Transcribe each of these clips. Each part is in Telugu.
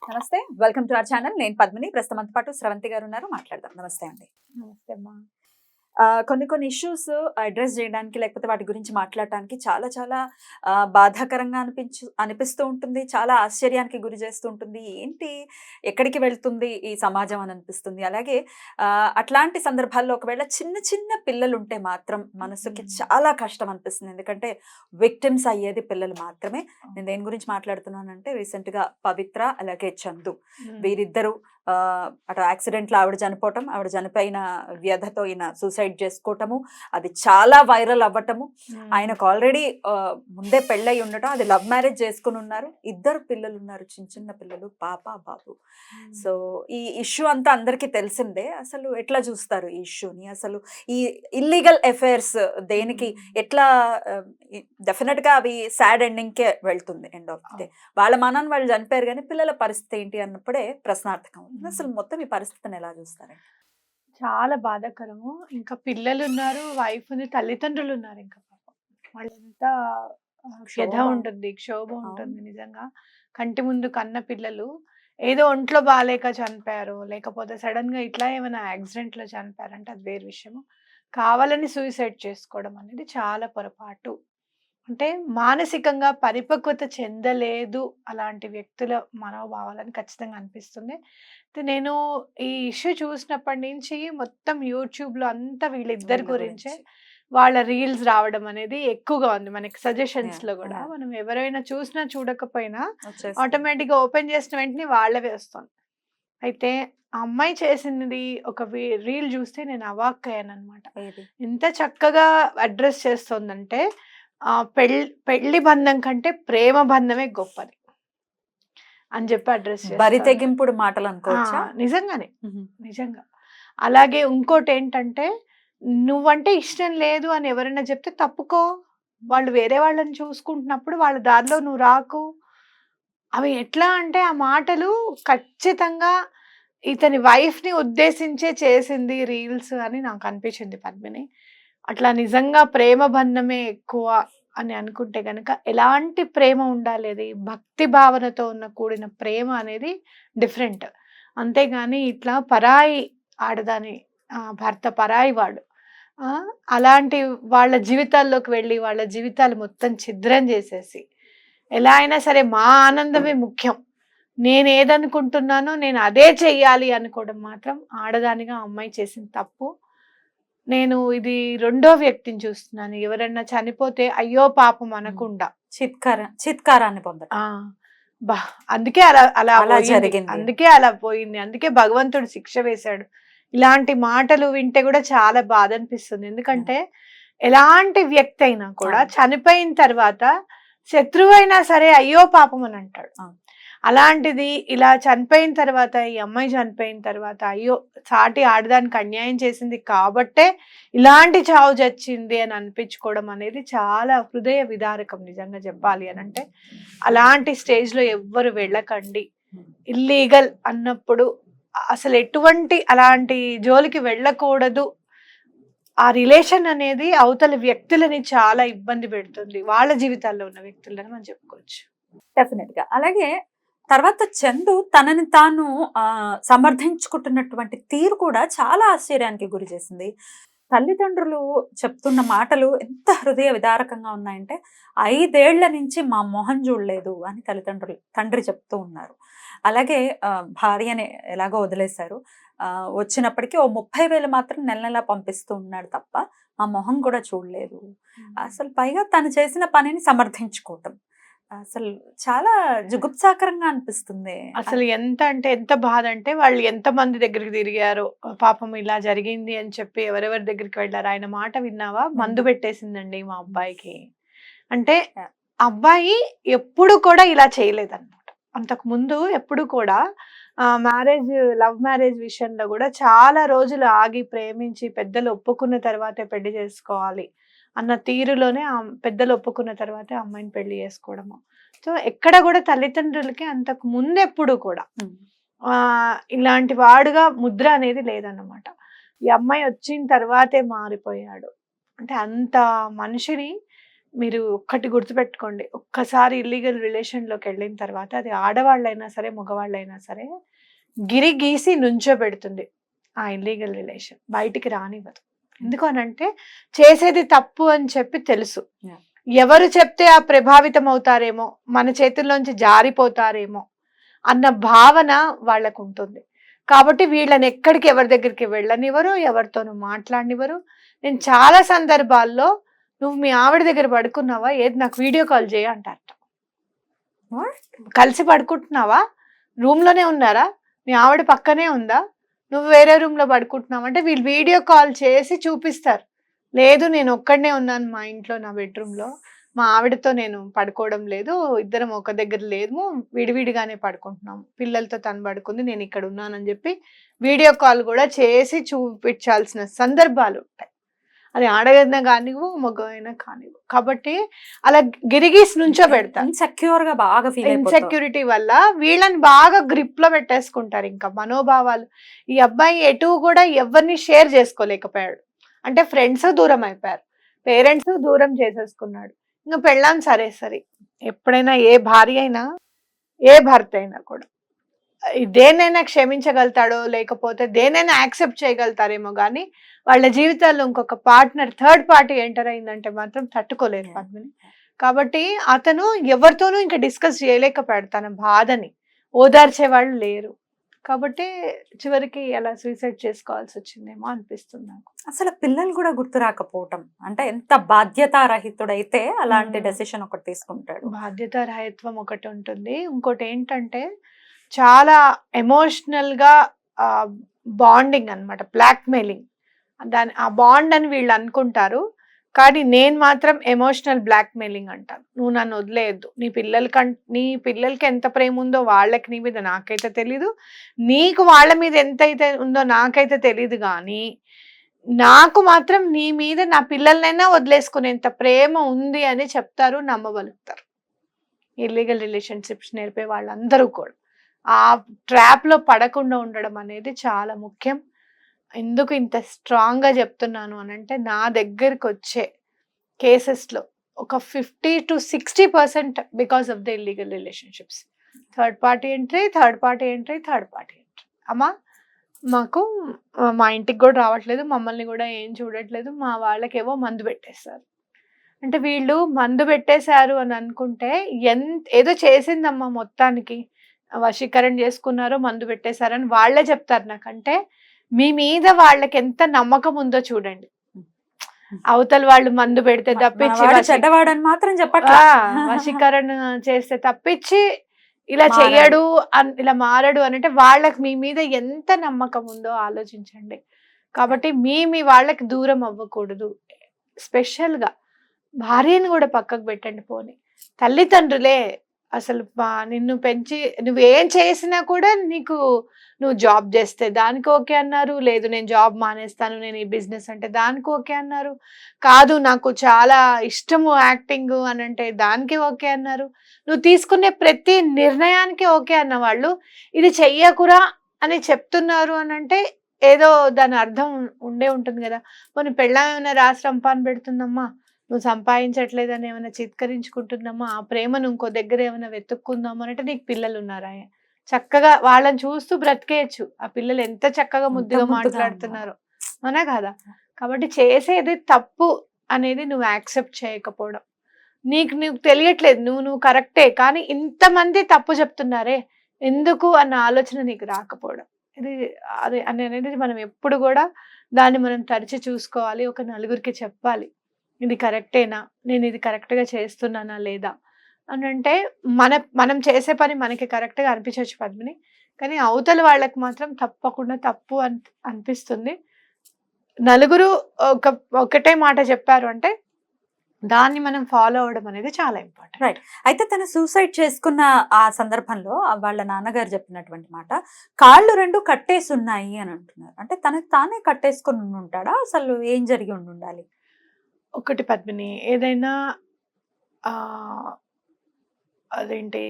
నమస్తే, వెల్కమ్ టు అవర్ ఛానల్. నేను పద్మిని. ప్రస్తుతం పాటు స్రవంతి గారు ఉన్నారు, మాట్లాడదాం. నమస్తే అండి. నమస్తే అమ్మా. కొన్ని కొన్ని ఇష్యూస్ అడ్రెస్ చేయడానికి లేకపోతే వాటి గురించి మాట్లాడటానికి చాలా చాలా బాధాకరంగా అనిపిస్తూ ఉంటుంది. చాలా ఆశ్చర్యానికి గురి చేస్తూ ఉంటుంది. ఏంటి, ఎక్కడికి వెళ్తుంది ఈ సమాజం అని అనిపిస్తుంది. అలాగే అట్లాంటి సందర్భాల్లో ఒకవేళ చిన్న చిన్న పిల్లలు ఉంటే మాత్రం మనసుకి చాలా కష్టం అనిపిస్తుంది. ఎందుకంటే విక్టిమ్స్ అయ్యేది పిల్లలు మాత్రమే. నేను దేని గురించి మాట్లాడుతున్నానంటే, రీసెంట్గా పవిత్ర అలాగే చందు వీరిద్దరూ అటు యాక్సిడెంట్లో ఆవిడ చనిపోవటం, ఆవిడ చనిపోయిన వ్యధతో ఈయన సూసైడ్ చేసుకోవటము, అది చాలా వైరల్ అవ్వటము. ఆయనకు ఆల్రెడీ ముందే పెళ్ళై ఉండటం, అది లవ్ మ్యారేజ్ చేసుకుని ఉన్నారు. 2 పిల్లలు ఉన్నారు, చిన్న చిన్న పిల్లలు, పాప బాబు. సో ఈ ఇష్యూ అంతా అందరికీ తెలిసిందే. అసలు ఎట్లా చూస్తారు ఈ ఇష్యూని? అసలు ఈ ఇల్లీగల్ అఫైర్స్ దేనికి ఎట్లా, డెఫినెట్గా అవి సాడ్ ఎండింగ్కే వెళ్తుంది. ఎండ్ ఆఫ్ డే వాళ్ళ మనని వాళ్ళు చనిపోయారు, కానీ పిల్లల పరిస్థితి ఏంటి అన్నప్పుడే ప్రశ్నార్థకం. అసలు మొత్తం ఈ పరిస్థితిని ఎలా చూస్తారండి? చాలా బాధాకరము. ఇంకా పిల్లలు ఉన్నారు, వైఫ్ ఉంది, తల్లిదండ్రులు ఉన్నారు. ఇంకా పాపం వాళ్ళు ఎంత వ్యధ ఉంటుంది, క్షోభ ఉంటుంది. నిజంగా కంటి ముందు కన్న పిల్లలు ఏదో ఒంట్లో బాగాలేక చనిపోయారు, లేకపోతే సడన్ గా ఇట్లా ఏమైనా యాక్సిడెంట్ లో చనిపోయారంటే అది వేరే విషయము. కావాలని సూసైడ్ చేసుకోవడం అనేది చాలా పొరపాటు. అంటే మానసికంగా పరిపక్వత చెందలేదు అలాంటి వ్యక్తుల మనోభావాలని ఖచ్చితంగా అనిపిస్తుంది. అయితే నేను ఈ ఇష్యూ చూసినప్పటి నుంచి మొత్తం యూట్యూబ్‌లో అంతా వీళ్ళిద్దరి గురించే వాళ్ళ రీల్స్ రావడం అనేది ఎక్కువగా ఉంది. మనకి సజెషన్స్‌లో గూడా మనం ఎవరైనా చూసినా చూడకపోయినా ఆటోమేటిక్‌గా ఓపెన్ చేసిన వెంటనే వాళ్ళవే వస్తుంది. అయితే ఆ అమ్మాయి చేసినది ఒక రీల్ చూస్తే నేను అవాక్కయ్యాననమాట. ఎంత చక్కగా అడ్రెస్ చేస్తోందంటే పెళ్లి బంధం కంటే ప్రేమ బంధమే గొప్పది అని చెప్పి అడ్రస్ బరి తెగింపుడు మాటలు అనుకోవచ్చా? నిజంగానే, నిజంగా. అలాగే ఇంకోటి ఏంటంటే, నువ్వంటే ఇష్టం లేదు అని ఎవరైనా చెప్తే తప్పుకో. వాళ్ళు వేరే వాళ్ళని చూసుకుంటున్నప్పుడు వాళ్ళ దారిలో నువ్వు రాకు. అవి ఎట్లా అంటే ఆ మాటలు ఖచ్చితంగా ఇతని వైఫ్ ని ఉద్దేశించే చేసింది రీల్స్ అని నాకు అనిపించింది పద్మిని. అట్లా నిజంగా ప్రేమ బంధమే ఎక్కువ అని అనుకుంటే గనక ఎలాంటి ప్రేమ ఉండాలి, అది భక్తి భావనతో కూడిన ప్రేమ అనేది డిఫరెంట్. అంతేగాని ఇట్లా పరాయి ఆడదాని భర్త పరాయి వాడు అలాంటి వాళ్ళ జీవితాల్లోకి వెళ్ళి వాళ్ళ జీవితాలు మొత్తం ఛిద్రం చేసేసి, ఎలా అయినా సరే మా ఆనందమే ముఖ్యం, నేను ఏదనుకుంటున్నానో నేను అదే చెయ్యాలి అనుకోవడం మాత్రం ఆడదానిగా అమ్మాయి చేసిన తప్పు. నేను ఇది రెండో వ్యక్తిని చూస్తున్నాను. ఎవరన్నా చనిపోతే అయ్యో పాపం అనకుండా చిత్కారాన్ని పొందడం. అందుకే అలా జరిగింది, అందుకే అలా పోయింది, అందుకే భగవంతుడు శిక్ష వేశాడు. ఇలాంటి మాటలు వింటే కూడా చాలా బాధ అనిపిస్తుంది. ఎందుకంటే ఎలాంటి వ్యక్తి అయినా కూడా చనిపోయిన తర్వాత శత్రువైనా సరే అయ్యో పాపం అని అంటాడు. అలాంటిది ఇలా చనిపోయిన తర్వాత, ఈ అమ్మాయి చనిపోయిన తర్వాత అయ్యో సాటి ఆడదానికి అన్యాయం చేసింది కాబట్టే ఇలాంటి చావు చచ్చింది అని అనిపించుకోవడం అనేది చాలా హృదయ విదారకం నిజంగా చెప్పాలి అని అంటే. అలాంటి స్టేజ్లో ఎవ్వరు వెళ్ళకండి. ఇల్లీగల్ అన్నప్పుడు అసలు ఎటువంటి అలాంటి జోలికి వెళ్ళకూడదు. ఆ రిలేషన్ అనేది అవతల వ్యక్తులని చాలా ఇబ్బంది పెడుతుంది, వాళ్ళ జీవితాల్లో ఉన్న వ్యక్తులని మనం చెప్పుకోవచ్చు. డెఫినెట్ గా. అలాగే తర్వాత చందు తనని తాను సమర్థించుకుంటున్నటువంటి తీరు కూడా చాలా ఆశ్చర్యానికి గురి చేసింది. తల్లిదండ్రులు చెప్తున్న మాటలు ఎంత హృదయ విదారకంగా ఉన్నాయంటే, 5 ఏళ్ల నుంచి మా మొహం చూడలేదు అని తండ్రి చెప్తూ ఉన్నారు. అలాగే భార్యని ఎలాగో వదిలేశారు, వచ్చినప్పటికీ ఓ 30,000 మాత్రం నెల నెలా పంపిస్తూ ఉన్నాడు తప్ప మా మొహం కూడా చూడలేదు. అసలు పైగా తను చేసిన పనిని సమర్థించుకోవటం అసలు చాలా జుగుప్సాకరంగా అనిపిస్తుంది. అసలు ఎంత అంటే ఎంత బాధ అంటే, వాళ్ళు ఎంత మంది దగ్గరికి తిరిగారో, పాపం ఇలా జరిగింది అని చెప్పి ఎవరెవరి దగ్గరికి వెళ్ళారు. ఆయన మాట విన్నావా, మందు పెట్టేసిందండి మా అబ్బాయికి అంటే. అబ్బాయి ఎప్పుడు కూడా ఇలా చేయలేదన్నమాట. అంతకు ముందు ఎప్పుడు కూడా మ్యారేజ్, లవ్ మ్యారేజ్ విషయంలో కూడా చాలా రోజులు ఆగి ప్రేమించి పెద్దలు ఒప్పుకున్న తర్వాతే పెళ్లి చేసుకోవాలి అన్న తీరులోనే పెద్దలు ఒప్పుకున్న తర్వాతే అమ్మాయిని పెళ్లి చేసుకోవడము. సో ఎక్కడ కూడా తల్లిదండ్రులకి అంతకు ముందు ఎప్పుడు కూడా ఇలాంటి వాడుగా ముద్ర అనేది లేదన్నమాట. ఈ అమ్మాయి వచ్చిన తర్వాతే మారిపోయాడు. అంటే అంత మనిషిని మీరు ఒక్కటి గుర్తుపెట్టుకోండి, ఒక్కసారి ఇల్లీగల్ రిలేషన్లోకి వెళ్ళిన తర్వాత అది ఆడవాళ్ళైనా సరే మగవాళ్ళైనా సరే గిరి గీసి నుంచోబెడుతుంది ఆ ఇల్లీగల్ రిలేషన్, బయటికి రానివ్వదు. ఎందుకు అనంటే చేసేది తప్పు అని చెప్పి తెలుసు. Yeah. ఎవరు చెప్తే ఆ ప్రభావితం అవుతారేమో, మన చేతుల్లోంచి జారిపోతారేమో అన్న భావన వాళ్ళకు ఉంటుంది. కాబట్టి వీళ్ళని ఎక్కడికి ఎవరి దగ్గరికి వెళ్ళనివ్వరు, ఎవరితోనూ మాట్లాడనివ్వరు. నేను చాలా సందర్భాల్లో నువ్వు మీ ఆవిడ దగ్గర పడుకున్నావా, ఏది నాకు వీడియో కాల్ చేయ అంటారట. What? కలిసి పడుకుంటున్నావా, రూమ్లోనే ఉన్నారా, మీ ఆవిడ పక్కనే ఉందా, నువ్వు వేరే రూమ్లో పడుకుంటున్నావు అంటే వీళ్ళు వీడియో కాల్ చేసి చూపిస్తారు. లేదు నేను ఒక్కడనే ఉన్నాను మా ఇంట్లో నా బెడ్రూమ్లో, మా ఆవిడతో నేను పడుకోవడం లేదు, ఇద్దరం ఒక దగ్గర లేదు, విడివిడిగానే పడుకుంటున్నాము, పిల్లలతో తను పడుకుంది, నేను ఇక్కడ ఉన్నానని చెప్పి వీడియో కాల్ కూడా చేసి చూపించాల్సిన సందర్భాలు ఉంటాయి. అది ఆడగైనా కానివ్వు మగైనా కానివ్వు. కాబట్టి అలా గిరిగీసి నుంచో పెడతారు. ఇన్సెక్యూర్ గా బాగా ఫీల్ ఇన్సెక్యూరిటీ వల్ల వీళ్ళని బాగా గ్రిప్ లో పెట్టేసుకుంటారు. ఇంకా మనోభావాలు, ఈ అబ్బాయి ఎటు కూడా ఎవరిని షేర్ చేసుకోలేకపోయాడు, అంటే ఫ్రెండ్స్ దూరం అయిపోయారు, పేరెంట్స్ దూరం చేసేసుకున్నాడు, ఇంకా పెళ్ళాం సరే సరే. ఎప్పుడైనా ఏ భార్య అయినా ఏ భర్త అయినా కూడా దేనైనా క్షమించగలుగుతాడో లేకపోతే దేనైనా యాక్సెప్ట్ చేయగలుగుతారేమో కానీ వాళ్ళ జీవితాల్లో ఇంకొక పార్ట్నర్ థర్డ్ పార్టీ ఎంటర్ అయిందంటే మాత్రం తట్టుకోలేరు పద్మిని. కాబట్టి అతను ఎవరితోనూ ఇంకా డిస్కస్ చేయలేకపోయాడు తన బాధని, ఓదార్చే వాళ్ళు లేరు. కాబట్టి చివరికి అలా సూసైడ్ చేసుకోవాల్సి వచ్చిందేమో అనిపిస్తుంది నాకు. అసలు పిల్లలు కూడా గుర్తు రాకపోవటం అంటే ఎంత బాధ్యతారహితుడైతే అలాంటి డెసిషన్ ఒకటి తీసుకుంటాడు. బాధ్యతారహిత్వం ఒకటి ఉంటుంది, ఇంకోటి ఏంటంటే చాలా ఎమోషనల్ గా బాండింగ్ అన్నమాట, బ్లాక్ మెయిలింగ్. దాని ఆ బాండ్ అని వీళ్ళు అనుకుంటారు, కానీ నేను మాత్రం ఎమోషనల్ బ్లాక్ మెయిలింగ్ అంటాను. నువ్వు నన్ను వదిలేయద్దు, నీ పిల్లలకి ఎంత ప్రేమ ఉందో వాళ్ళకి నీ మీద నాకైతే తెలీదు, నీకు వాళ్ళ మీద ఎంత అయితే ఉందో నాకైతే తెలీదు, కానీ నాకు మాత్రం నీ మీద నా పిల్లలనైనా వదిలేసుకునేంత ప్రేమ ఉంది అని చెప్తారు, నమ్మగలుగుతారు. ఇల్లీగల్ రిలేషన్షిప్స్ నేర్పే వాళ్ళందరూ కూడా ఆ ట్రాప్ లో పడకుండా ఉండడం అనేది చాలా ముఖ్యం. ఎందుకు ఇంత స్ట్రాంగ్ గా చెప్తున్నాను అని అంటే నా దగ్గరికి వచ్చే కేసెస్లో ఒక 50 to 60% because of the illegal relationships. Third party entry. అమ్మా మాకు మా ఇంటికి కూడా రావట్లేదు, మమ్మల్ని కూడా ఏం చూడట్లేదు, మా వాళ్ళకేవో మందు పెట్టేస్తారు. అంటే వీళ్ళు మందు పెట్టేశారు అని అనుకుంటే ఏదో చేసిందమ్మా మొత్తానికి, వశీకరణ చేసుకున్నారో మందు పెట్టేశారని వాళ్ళే చెప్తారు నాకంటే. మీ మీద వాళ్ళకి ఎంత నమ్మకం ఉందో చూడండి. అవతల వాళ్ళు మందు పెడితే తప్పించి చెడ్డవాడని మాత్రం చెప్పట్లా, వశీకరణ చేస్తే తప్పించి ఇలా చెయ్యడు ఇలా మారడు అంటే వాళ్ళకి మీ మీద ఎంత నమ్మకం ఉందో ఆలోచించండి. కాబట్టి మీ వాళ్ళకి దూరం అవ్వకూడదు. స్పెషల్ గా భార్యను కూడా పక్కకు పెట్టండి. పోనీ తల్లిదండ్రులే అసలు నిన్ను పెంచి నువ్వేం చేసినా కూడా నువ్వు జాబ్ చేస్తే దానికి ఓకే అన్నారు, లేదు నేను జాబ్ మానేస్తాను, నేను ఈ బిజినెస్ అంటే దానికి ఓకే అన్నారు, కాదు నాకు చాలా ఇష్టము యాక్టింగ్ అని అంటే దానికి ఓకే అన్నారు. నువ్వు తీసుకునే ప్రతి నిర్ణయానికి ఓకే అన్న వాళ్ళు ఇది చెయ్యకురా అని చెప్తున్నారు అని అంటే ఏదో దాని అర్థం ఉండే ఉంటుంది కదా. కొన్ని పెళ్ళాం ఏమైనా రాసి రంపాన పెడుతుందమ్మా, నువ్వు సంపాదించట్లేదని ఏమైనా చిత్కరించుకుంటుందమ్మా, ఆ ప్రేమను ఇంకో దగ్గర ఏమైనా వెతుక్కుందామా అంటే నీకు పిల్లలు ఉన్నారా, చక్కగా వాళ్ళని చూస్తూ బ్రతికేయచ్చు. ఆ పిల్లలు ఎంత చక్కగా ముద్దుగా మాట్లాడుతున్నారు, అవునా కదా. కాబట్టి చేసేది తప్పు అనేది నువ్వు యాక్సెప్ట్ చేయకపోవడం, నీకు తెలియట్లేదు, నువ్వు కరెక్టే కానీ ఇంతమంది తప్పు చెప్తున్నారే ఎందుకు అన్న ఆలోచన నీకు రాకపోవడం, అది అనేది మనం ఎప్పుడు కూడా దాన్ని మనం తరిచి చూసుకోవాలి. ఒక నలుగురికి చెప్పాలి, ఇది కరెక్టేనా, నేను ఇది కరెక్ట్గా చేస్తున్నానా లేదా అని. అంటే మనం చేసే పని మనకి కరెక్ట్గా అనిపించవచ్చు పద్మిని, కానీ అవతల వాళ్ళకి మాత్రం తప్పకుండా తప్పు అనిపిస్తుంది. నలుగురు ఒకటే మాట చెప్పారు అంటే దాన్ని మనం ఫాలో అవడం అనేది చాలా ఇంపార్టెంట్. రైట్. అయితే తను సూసైడ్ చేసుకున్న ఆ సందర్భంలో వాళ్ళ నాన్నగారు చెప్పినటువంటి మాట, కాళ్ళు 2 కట్టేసి ఉన్నాయి అని అంటున్నారు. అంటే తనకు తానే కట్టేసుకుని ఉంటాడా, అసలు ఏం జరిగి ఉండాలి? ఒకటి పద్మిని, ఏదైనా అదేంటి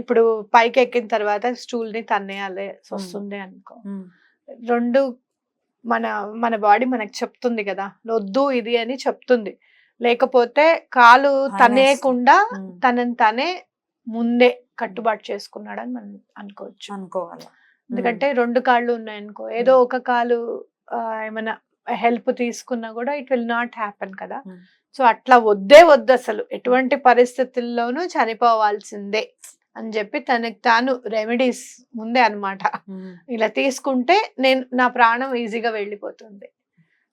ఇప్పుడు పైకి ఎక్కిన తర్వాత స్టూల్ ని తన్నేయాలి వస్తుంది అనుకో, 2 మన బాడీ మనకు చెప్తుంది కదా వద్దు ఇది అని చెప్తుంది. లేకపోతే కాలు భయమేస్తుంది. తనేయకుండా ఉమ్, తనని తనే ముందే కట్టుబాటు చేసుకున్నాడని మనం అనుకోవచ్చు. అనుకోవాలి. ఎందుకంటే 2 కాళ్ళు ఉన్నాయనుకో, ఏదో ఒక కాలు ఏమైనా హెల్ప్ తీసుకున్నా కూడా ఇట్ విల్ నాట్ హ్యాపెన్ కదా. ఉమ్, సో అట్లా వద్దు అసలు ఎటువంటి పరిస్థితుల్లోనూ చనిపోవాల్సిందే అని చెప్పి తనకి తాను రెమెడీస్ ముందే అన్నమాట. ఉమ్, ఇలా తీసుకుంటే నా ప్రాణం ఈజీగా వెళ్ళిపోతుంది.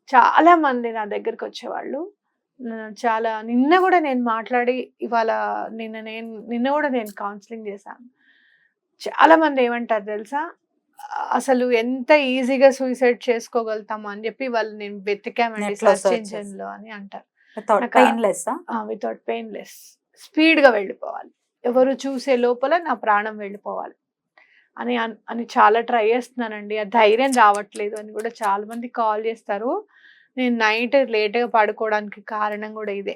చాలా మంది నా దగ్గరికి వచ్చేవాళ్ళు. చాలా నిన్న కూడా నేను మాట్లాడి ఇవాళ నిన్న కూడా నేను కౌన్సిలింగ్ చేశాను. చాలా మంది ఏమంటారు తెలుసా, అసలు ఎంత ఈజీగా సూసైడ్ చేసుకోగలుగుతాము అని చెప్పి వాళ్ళు నేను వెతికామండి Net లో సర్చ్ search ఇంజిన్ లో అని అంటారు. without నాకు painless ఆ? వితౌట్ పెయిన్లెస్ స్పీడ్ గా వెళ్ళిపోవాలి, ఎవరు చూసే లోపల నా ప్రాణం వెళ్ళిపోవాలి అని చాలా ట్రై చేస్తున్నానండి. ఆ ధైర్యం రావట్లేదు అని కూడా చాలా మంది కాల్ చేస్తారు. నేను నైట్ లేట్గా పడుకోవడానికి కారణం కూడా ఇదే.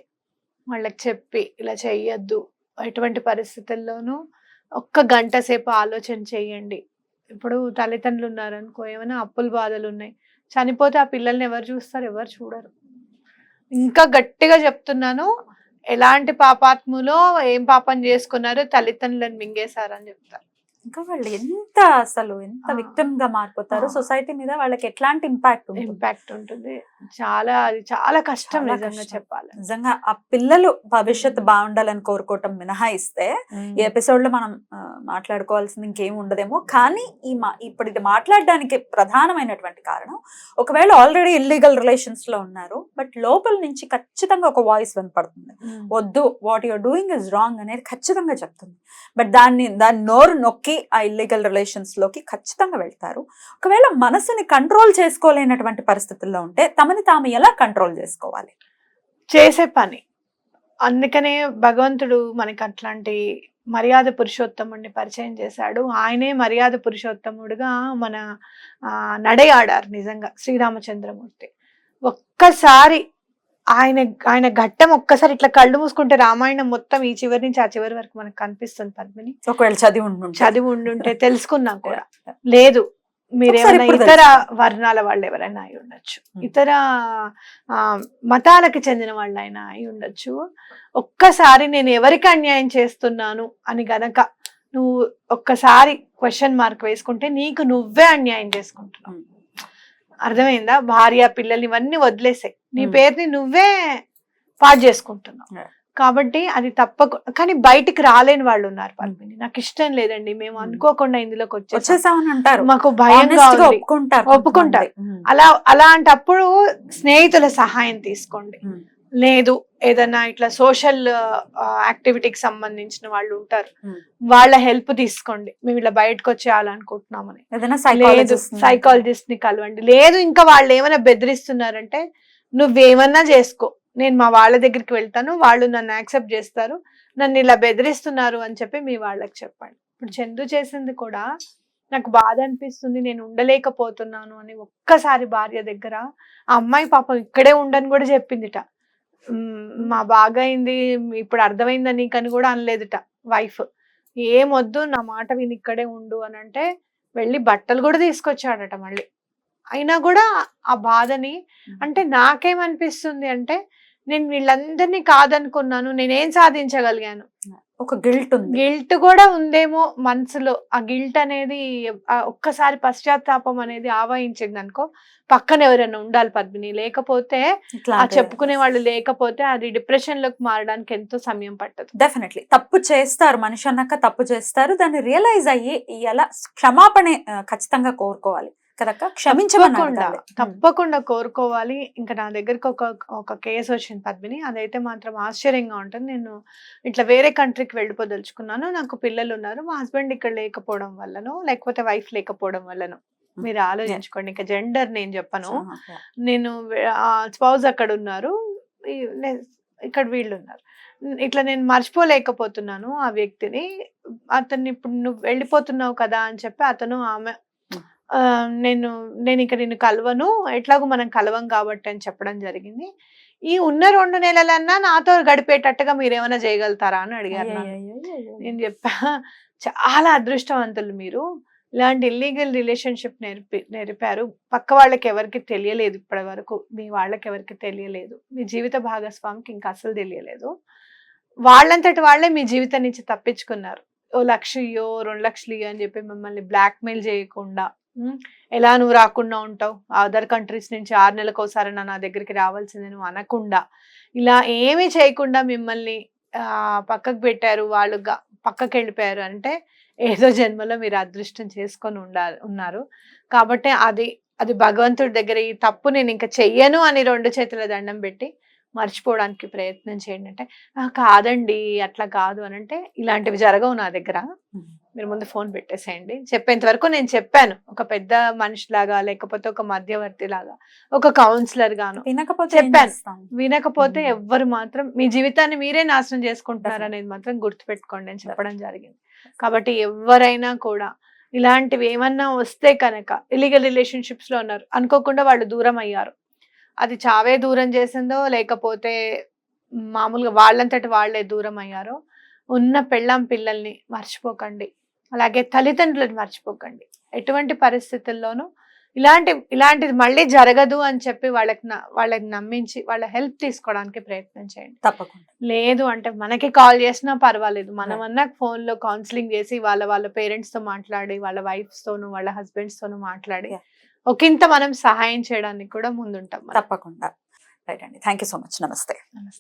వాళ్ళకి చెప్పి ఇలా చెయ్యొద్దు, ఎటువంటి పరిస్థితుల్లోనూ ఒక్క గంట సేపు ఆలోచన చెయ్యండి. ఇప్పుడు తల్లిదండ్రులు ఉన్నారనుకో, ఏమైనా అప్పుల బాధలు ఉన్నాయి, చనిపోతే ఆ పిల్లల్ని ఎవరు చూస్తారు? ఎవరు చూడరు. ఇంకా గట్టిగా చెప్తున్నాను, ఎలాంటి పాపాత్ములో ఏం పాపం చేసుకున్నారో తల్లిదండ్రులను మింగేశారని చెప్తారు. ఇంకా వాళ్ళు ఎంత విక్టిమ్ గా మారిపోతారు. ఆ. సొసైటీ మీద వాళ్ళకి ఎట్లాంటి ఇంపాక్ట్ ఇంపాక్ట్ ఉంటుంది. అది చాలా కష్టం చాలా నిజంగా కష్టం. చెప్పాలి. నిజంగా ఆ పిల్లలు భవిష్యత్తు బాగుండాలని కోరుకోవటం మినహాయిస్తే ఈ ఎపిసోడ్ లో మనం మాట్లాడుకోవాల్సింది ఇంకేం ఉండదేమో. కానీ ఇప్పుడు ఇది మాట్లాడడానికి ప్రధానమైనటువంటి కారణం, ఒకవేళ ఆల్రెడీ ఇల్లీగల్ రిలేషన్స్ లో ఉన్నారు, బట్ లోపల నుంచి ఖచ్చితంగా ఒక వాయిస్ వినపడుతుంది, వద్దు, what your doing is wrong అనేది ఖచ్చితంగా చెప్తుంది. బట్ దాన్ని నోరు నొక్కి ఆ ఇల్లీగల్ రిలేషన్స్ లోకి ఖచ్చితంగా వెళ్తారు. ఒకవేళ మనసుని కంట్రోల్ చేసుకోలేనటువంటి పరిస్థితుల్లో ఉంటే తమని తాము ఎలా కంట్రోల్ చేసుకోవాలి? చేసే పని. అందుకనే భగవంతుడు మనకి అట్లాంటి మర్యాద పురుషోత్తముడిని పరిచయం చేశాడు. ఆయనే మర్యాద పురుషోత్తముడుగా మన నడయాడారు నిజంగా శ్రీరామచంద్రమూర్తి. ఒక్కసారి ఆయన ఘట్టం ఒక్కసారి ఇట్లా కళ్ళు మూసుకుంటే రామాయణం మొత్తం ఈ చివరి నుంచి ఆ చివరి వరకు మనకు కనిపిస్తుంది పద్మిని. ఒకవేళ చదివి ఉండుంటే తెలుసుకున్నాం కూడా. లేదు, మీరేమైనా ఇతర వర్ణాల వాళ్ళు ఎవరైనా అయి ఉండొచ్చు, ఇతర మతాలకు చెందిన వాళ్ళైనా అయి ఉండొచ్చు. ఒక్కసారి నేను ఎవరికి అన్యాయం చేస్తున్నాను అని గనక నువ్వు ఒక్కసారి క్వశ్చన్ మార్క్ వేసుకుంటే నీకు నువ్వే అన్యాయం చేసుకుంటున్నావు. అర్థమైందా? భార్య పిల్లల్ని ఇవన్నీ వదిలేసాయి, నీ పేరుని నువ్వే పాడు చేసుకుంటున్నావు. కాబట్టి అది తప్పకుండా. కానీ బయటికి రాలేని వాళ్ళు ఉన్నారు పద్మిని, నాకు ఇష్టం లేదండి, మేము అనుకోకుండా ఇందులోకి వచ్చేసామని అంటారు, మాకు భయంగా ఉంది, ఒప్పుకుంటారు. అలాంటప్పుడు స్నేహితుల సహాయం తీసుకోండి. లేదు, ఏదైనా ఇట్లా సోషల్ యాక్టివిటీకి సంబంధించిన వాళ్ళు ఉంటారు, వాళ్ళ హెల్ప్ తీసుకోండి. మేము ఇలా బయటకు వచ్చేయాలనుకుంటున్నామని. సైకాలజిస్ట్ ని కలవండి. లేదు ఇంకా వాళ్ళు ఏమైనా బెదిరిస్తున్నారంటే నువ్వేమన్నా చేసుకో, నేను మా వాళ్ళ దగ్గరికి వెళ్తాను, వాళ్ళు నన్ను యాక్సెప్ట్ చేస్తారు, నన్ను ఇలా బెదిరిస్తున్నారు అని చెప్పి మీ వాళ్ళకి చెప్పండి. ఇప్పుడు చందు చేసింది కూడా నాకు బాధ అనిపిస్తుంది, నేను ఉండలేకపోతున్నాను అని ఒక్కసారి భార్య దగ్గర. ఆ అమ్మాయి పాపం ఇక్కడే ఉండని కూడా చెప్పిందిట, మా బాగైంది ఇప్పుడు అర్థమైందా నీకని కూడా అనలేదుట వైఫ్. ఏమొద్దు, నా మాట విని ఇక్కడే ఉండు అని అంటే వెళ్ళి బట్టలు కూడా తీసుకొచ్చాడట మళ్ళీ. అయినా కూడా ఆ బాధని, అంటే నాకేమనిపిస్తుంది అంటే నేను వీళ్ళందరినీ కాదనుకున్నాను, నేనేం సాధించగలిగాను, ఒక గిల్ట్ కూడా ఉందేమో మనసులో. ఆ గిల్ట్ అనేది ఒక్కసారి పశ్చాత్తాపం అనేది ఆవహించింది అనుకో, పక్కన ఎవరైనా ఉండాలి పద్మిని. లేకపోతే చెప్పుకునే వాళ్ళు లేకపోతే అది డిప్రెషన్ లోకి మారడానికి ఎంతో సమయం పట్టదు. డెఫినెట్లీ తప్పు చేస్తారు, మనిషి అన్నాక తప్పు చేస్తారు, దాన్ని రియలైజ్ అయ్యి ఎలా క్షమాపణ ఖచ్చితంగా కోరుకోవాలి కదక్క, తప్పకుండా కోరుకోవాలి. ఇంకా నా దగ్గరకు ఒక కేసు వచ్చింది పద్మిని, అదైతే మాత్రం ఆశ్చర్యంగా ఉంటుంది. నేను ఇట్లా వేరే కంట్రీకి వెళ్ళిపోదలుచుకున్నాను, నాకు పిల్లలు ఉన్నారు, మా హస్బెండ్ ఇక్కడ లేకపోవడం వల్లనో లేకపోతే వైఫ్ లేకపోవడం వల్లనో, మీరు ఆలోచించుకోండి. ఇంకా జెండర్ నేను చెప్పను, నేను స్పౌజ్ అక్కడ ఉన్నారు, ఇక్కడ వీళ్ళు ఉన్నారు. ఇట్లా నేను మర్చిపోలేకపోతున్నాను ఆ వ్యక్తిని. అతన్ని ఇప్పుడు నువ్వు వెళ్ళిపోతున్నావు కదా అని చెప్పి అతను ఆమె నేను ఇక నిన్ను కలవను, ఎట్లాగో మనం కలవం కాబట్టి అని చెప్పడం జరిగింది. ఈ ఉన్న 2 నెలలన్నా నాతో గడిపేటట్టుగా మీరేమైనా చేయగలుగుతారా అని అడిగారు. నేను చెప్పా, చాలా అదృష్టవంతులు మీరు, ఇలాంటి ఇల్లీగల్ రిలేషన్షిప్ నేర్పారు. పక్క వాళ్ళకి ఎవరికి తెలియలేదు ఇప్పటి వరకు, మీ వాళ్ళకి ఎవరికి తెలియలేదు, మీ జీవిత భాగస్వామికి ఇంకా అసలు తెలియలేదు. వాళ్ళంతటి వాళ్ళే మీ జీవితం నుంచి తప్పించుకున్నారు. ఓ 1,00,000 ఇయ్యో 2,00,000 ఇయ్యో అని చెప్పి మిమ్మల్ని బ్లాక్మెయిల్ చేయకుండా, ఎలా నువ్వు రాకుండా ఉంటావు, అదర్ కంట్రీస్ నుంచి 6 నెలలకు ఒకసారి నా దగ్గరికి రావాల్సిందే నువ్వు అనకుండా, ఇలా ఏమీ చేయకుండా మిమ్మల్ని పక్కకు పెట్టారు, వాళ్ళు పక్కకి వెళ్ళిపోయారు అంటే ఏదో జన్మలో మీరు అదృష్టం చేసుకొని ఉన్నారు. కాబట్టి అది భగవంతుడి దగ్గర ఈ తప్పు నేను ఇంకా చెయ్యను అని 2 చేతుల దండం పెట్టి మర్చిపోవడానికి ప్రయత్నం చేయండి. అంటే కాదండి అట్లా కాదు అని అంటే, ఇలాంటివి జరగవు నా దగ్గర, మీరు ముందు ఫోన్ పెట్టేసేయండి. చెప్పేంత వరకు నేను చెప్పాను, ఒక పెద్ద మనిషిలాగా, లేకపోతే ఒక మధ్యవర్తి లాగా, ఒక కౌన్సిలర్ గాను చెప్పాను. వినకపోతే ఎవ్వరు మాత్రం మీ జీవితాన్ని మీరే నాశనం చేసుకుంటున్నారు అనేది మాత్రం గుర్తుపెట్టుకోండి అని చెప్పడం జరిగింది. కాబట్టి ఎవరైనా కూడా ఇలాంటివి ఏమన్నా వస్తే కనుక, ఇల్లీగల్ రిలేషన్షిప్స్ లో ఉన్నారు, అనుకోకుండా వాళ్ళు దూరం అయ్యారు, అది చావే దూరం చేసిందో లేకపోతే మామూలుగా వాళ్ళంతటి వాళ్ళే దూరం అయ్యారో, ఉన్న పెళ్ళాం పిల్లల్ని మర్చిపోకండి, అలాగే తల్లిదండ్రులను మర్చిపోకండి. ఎటువంటి పరిస్థితుల్లోనూ ఇలాంటిది మళ్ళీ జరగదు అని చెప్పి వాళ్ళకి నమ్మించి వాళ్ళ హెల్ప్ తీసుకోవడానికి ప్రయత్నం చేయండి. తప్పకుండా. లేదు అంటే మనకి కాల్ చేసినా పర్వాలేదు, మనమన్నా ఫోన్ లో కౌన్సిలింగ్ చేసి వాళ్ళ పేరెంట్స్ తో మాట్లాడి, వాళ్ళ వైఫ్స్ తోను వాళ్ళ హస్బెండ్స్ తోను మాట్లాడి ఒకంత మనం సహాయం చేయడానికి కూడా ముందుంటాం. తప్పకుండా. రైట్ అండి. Thank you so much. నమస్తే.